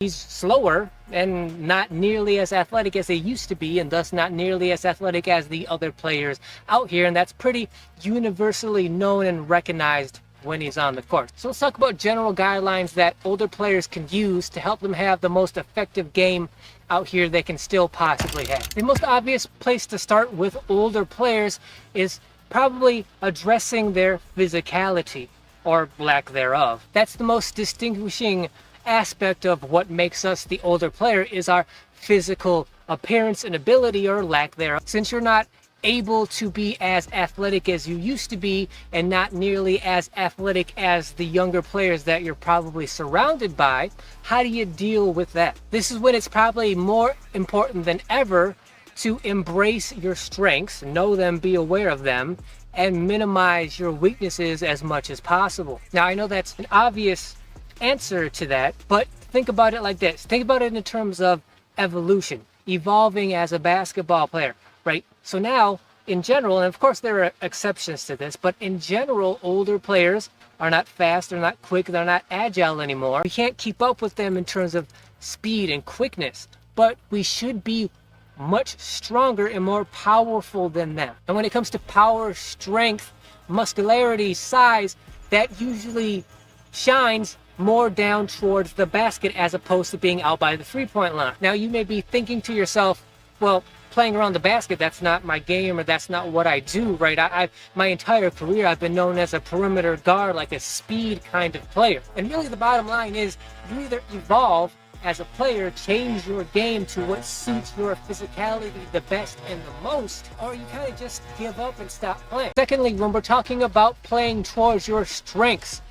He's slower and not nearly as athletic as they used to be, and thus not nearly as athletic as the other players out here, and that's pretty universally known and recognized when he's on the court. So let's talk about general guidelines that older players can use to help them have the most effective game out here they can still possibly have. The most obvious place to start with older players is probably addressing their physicality, or lack thereof. That's the most distinguishing aspect of what makes us the older player, is our physical appearance and ability, or lack thereof. Since you're not able to be as athletic as you used to be, and not nearly as athletic as the younger players that you're probably surrounded by, how do you deal with that? This is when it's probably more important than ever to embrace your strengths, know them, be aware of them, and minimize your weaknesses as much as possible. Now, I know that's an obvious answer to that, but think about it like this. Think about it in terms of evolution, evolving as a basketball player, right? So now, in general, and of course there are exceptions to this, but in general, older players are not fast, they're not quick, they're not agile anymore. We can't keep up with them in terms of speed and quickness, but we should be much stronger and more powerful than them. And when it comes to power, strength, muscularity, size, that usually shines more down towards the basket as opposed to being out by the three-point line. Now, you may be thinking to yourself, well, playing around the basket, that's not my game, or that's not what I do, right? My entire career, I've been known as a perimeter guard, like a speed kind of player. And really the bottom line is, you either evolve as a player, change your game to what suits your physicality the best and the most, or you kind of just give up and stop playing. Secondly, when we're talking about playing towards your strengths,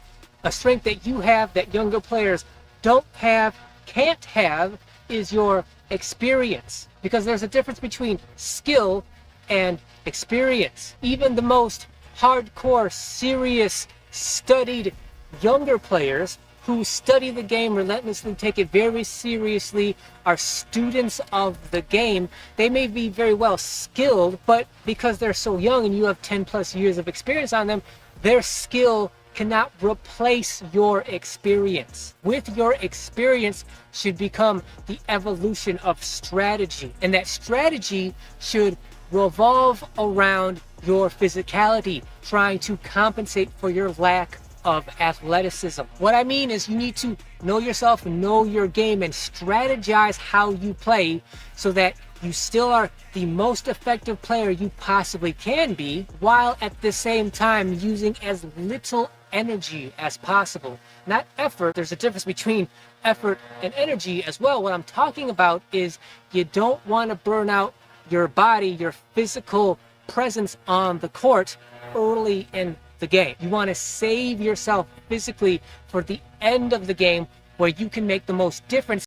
a strength that you have that younger players don't have, can't have, is your experience. Because there's a difference between skill and experience. Even the most hardcore, serious, studied younger players who study the game relentlessly, take it very seriously, are students of the game, they may be very well skilled, but because they're so young and you have 10 plus years of experience on them, their skill cannot replace your experience. With your experience should become the evolution of strategy, and that strategy should revolve around your physicality, trying to compensate for your lack of athleticism. What I mean is, you need to know yourself, know your game, and strategize how you play so that you still are the most effective player you possibly can be, while at the same time using as little energy as possible. Not effort. There's a difference between effort and energy as well. What I'm talking about is, you don't want to burn out your body, your physical presence on the court early in the game. You want to save yourself physically for the end of the game, where you can make the most difference.